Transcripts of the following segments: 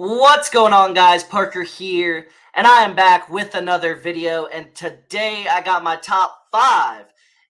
What's going on, guys? Parker here, and I am back with another video. And today I got my top 5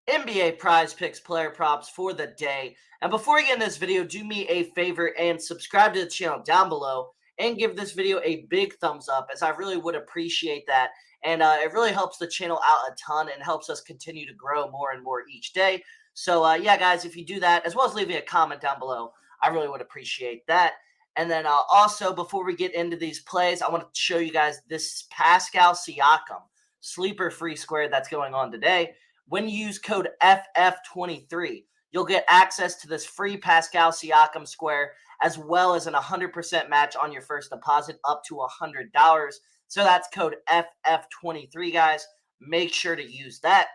NBA Prize Picks player props for the day. And before we get in this video, do me a favor and subscribe to the channel down below and give this video a big thumbs up, as I really would appreciate that. And it really helps the channel out a ton and helps us continue to grow more and more each day. So yeah, guys, if you do that, as well as leaving a comment down below, I really would appreciate that. And then also, before we get into these plays, I want to show you guys this Pascal Siakam sleeper free square that's going on today. When you use code FF23, you'll get access to this free Pascal Siakam square, as well as an 100% match on your first deposit up to $100. So that's code FF23, guys. Make sure to use that.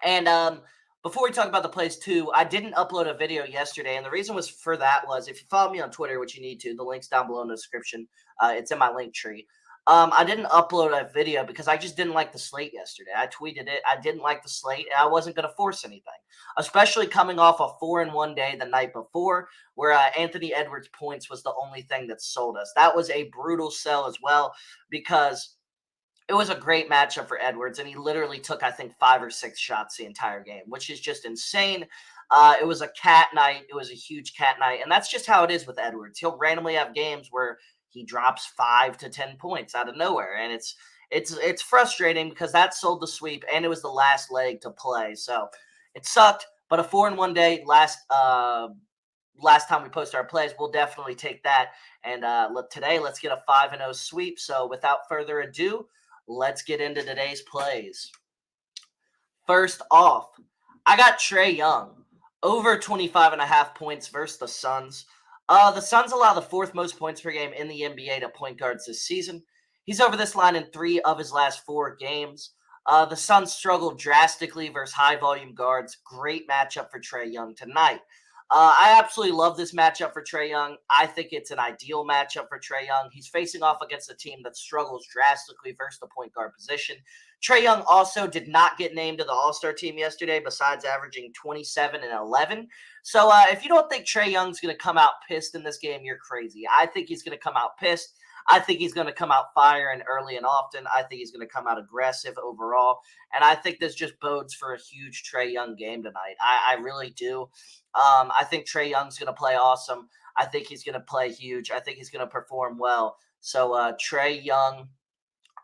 And before we talk about the plays too, I didn't upload a video yesterday, and the reason was for that was, if you follow me on Twitter, which you need to, the link's down below in the description. It's in my link tree. I didn't upload a video because I just didn't like the slate yesterday. I tweeted it. I didn't like the slate, and I wasn't going to force anything, especially coming off a 4-1 day the night before, where Anthony Edwards' points was the only thing that sold us. That was a brutal sell as well, because it was a great matchup for Edwards, and he literally took, I think, 5 or 6 shots the entire game, which is just insane. It was a cat night. It was a huge cat night, and that's just how it is with Edwards. He'll randomly have games where he drops 5 to 10 points out of nowhere, and it's frustrating because that sold the sweep, and it was the last leg to play, so it sucked. But a 4-1 day last time we post our plays, we'll definitely take that. And today, let's get a 5-0 sweep. So without further ado, let's get into today's plays. First off, I got Trey Young over 25.5 points versus the Suns. The Suns allow the 4th most points per game in the NBA to point guards this season. He's over this line in 3 of his last 4 games. The Suns struggled drastically versus high-volume guards. Great matchup for Trey Young tonight. I absolutely love this matchup for Trey Young. I think it's an ideal matchup for Trey Young. He's facing off against a team that struggles drastically versus the point guard position. Trey Young also did not get named to the All-Star team yesterday, besides averaging 27 and 11. So if you don't think Trey Young's going to come out pissed in this game, you're crazy. I think he's going to come out pissed. I think he's going to come out firing early and often. I think he's going to come out aggressive overall. And I think this just bodes for a huge Trey Young game tonight. I really do. I think Trey Young's going to play awesome. I think he's going to play huge. I think he's going to perform well. So Trey Young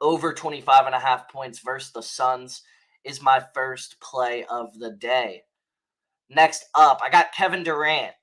over 25.5 points versus the Suns is my first play of the day. Next up, I got Kevin Durant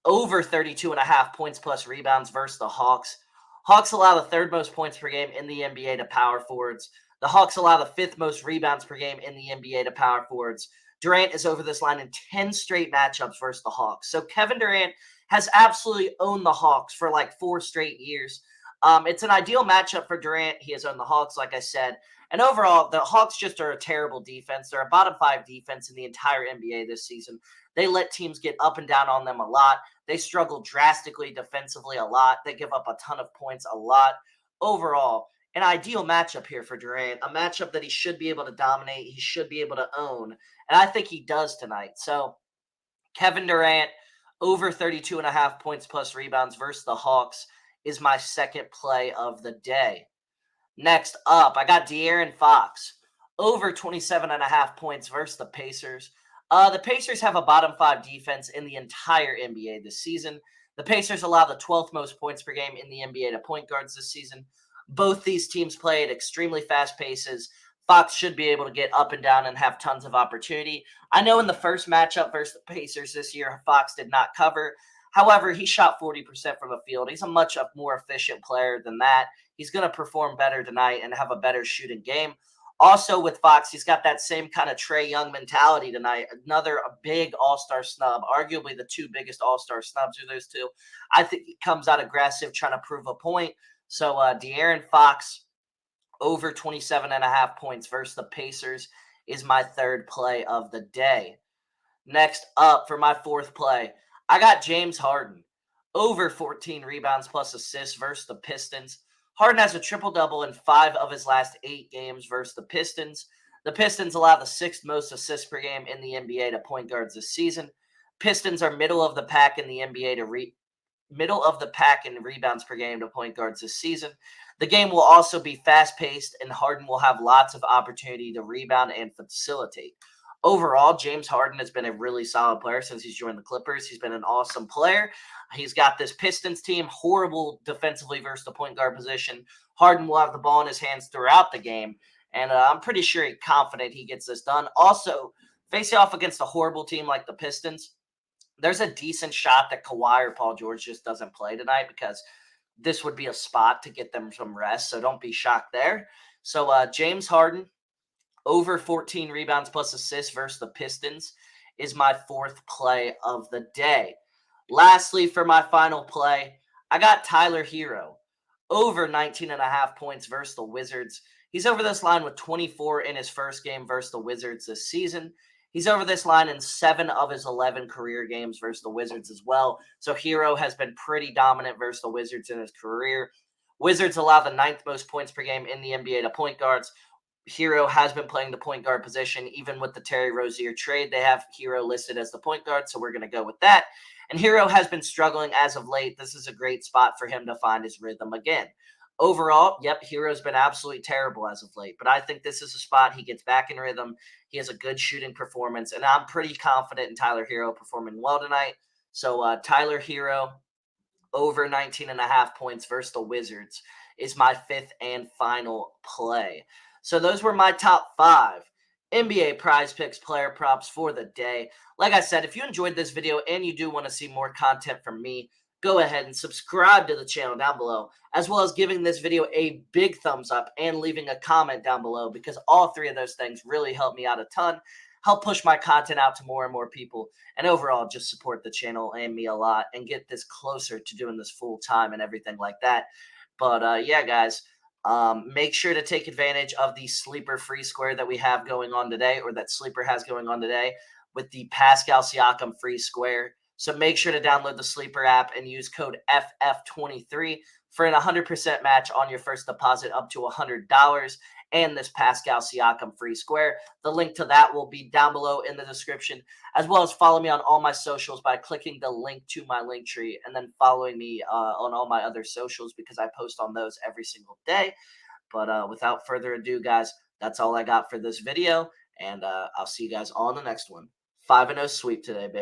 over 32.5 points plus rebounds versus the Hawks. Hawks allow the 3rd most points per game in the NBA to power forwards. The Hawks allow the 5th most rebounds per game in the NBA to power forwards. Durant is over this line in 10 straight matchups versus the Hawks. So Kevin Durant has absolutely owned the Hawks for like 4 straight years. It's an ideal matchup for Durant. He has owned the Hawks, like I said. And overall, the Hawks just are a terrible defense. They're a bottom 5 defense in the entire NBA this season. They let teams get up and down on them a lot. They struggle drastically defensively a lot. They give up a ton of points a lot. Overall, an ideal matchup here for Durant, a matchup that he should be able to dominate. He should be able to own. And I think he does tonight. So Kevin Durant over 32.5 points plus rebounds versus the Hawks is my second play of the day. Next up, I got DeAaron Fox over 27.5 points versus the Pacers. The Pacers have a bottom 5 defense in the entire NBA this season. The Pacers allow the 12th most points per game in the NBA to point guards this season. Both these teams play at extremely fast paces. Fox should be able to get up and down and have tons of opportunity. I know in the first matchup versus the Pacers this year, Fox did not cover. However, he shot 40% from the field. He's a much more efficient player than that. He's going to perform better tonight and have a better shooting game. Also with Fox, he's got that same kind of Trey Young mentality tonight. Another big all-star snub, arguably the 2 biggest all-star snubs are those 2. I think he comes out aggressive, trying to prove a point. So De'Aaron Fox over 27.5 points versus the Pacers is my 3rd play of the day. Next up for my 4th play, I got James Harden over 14 rebounds plus assists versus the Pistons. Harden has a triple-double in 5 of his last 8 games versus the Pistons. The Pistons allow the 6th most assists per game in the NBA to point guards this season. Pistons are middle of the pack in the NBA middle of the pack in rebounds per game to point guards this season. The game will also be fast-paced, and Harden will have lots of opportunity to rebound and facilitate. Overall, James Harden has been a really solid player since he's joined the Clippers. He's been an awesome player. He's got this Pistons team horrible defensively versus the point guard position. Harden will have the ball in his hands throughout the game, and I'm pretty sure he's confident he gets this done. Also, facing off against a horrible team like the Pistons, there's a decent shot that Kawhi or Paul George just doesn't play tonight because this would be a spot to get them some rest. So don't be shocked there. So James Harden over 14 rebounds plus assists versus the Pistons is my fourth play of the day. Lastly, for my final play, I got Tyler Herro over 19.5 points versus the Wizards. He's over this line with 24 in his first game versus the Wizards this season. He's over this line in 7 of his 11 career games versus the Wizards as well. So Herro has been pretty dominant versus the Wizards in his career. Wizards allow the 9th most points per game in the NBA to point guards. Herro has been playing the point guard position. Even with the Terry Rozier trade, they have Herro listed as the point guard, so we're going to go with that. And Herro has been struggling as of late. This is a great spot for him to find his rhythm again. Overall, yep, Herro's been absolutely terrible as of late, but I think this is a spot he gets back in rhythm. He has a good shooting performance, and I'm pretty confident in Tyler Herro performing well tonight. So Tyler Herro over 19.5 points versus the Wizards is my fifth and final play. So those were my top 5 NBA Prize Picks player props for the day. Like I said, if you enjoyed this video and you do want to see more content from me, go ahead and subscribe to the channel down below, as well as giving this video a big thumbs up and leaving a comment down below, because all 3 of those things really help me out a ton, help push my content out to more and more people, and overall just support the channel and me a lot and get this closer to doing this full time and everything like that. But yeah, guys, make sure to take advantage of the Sleeper free square that we have going on today, or that Sleeper has going on today, with the Pascal Siakam free square. So make sure to download the Sleeper app and use code FF23 for an 100% match on your first deposit up to $100 and this Pascal Siakam free square. The link to that will be down below in the description, as well as follow me on all my socials by clicking the link to my link tree and then following me on all my other socials, because I post on those every single day. But without further ado, guys, that's all I got for this video, and I'll see you guys on the next one. 5-0 sweep today, baby.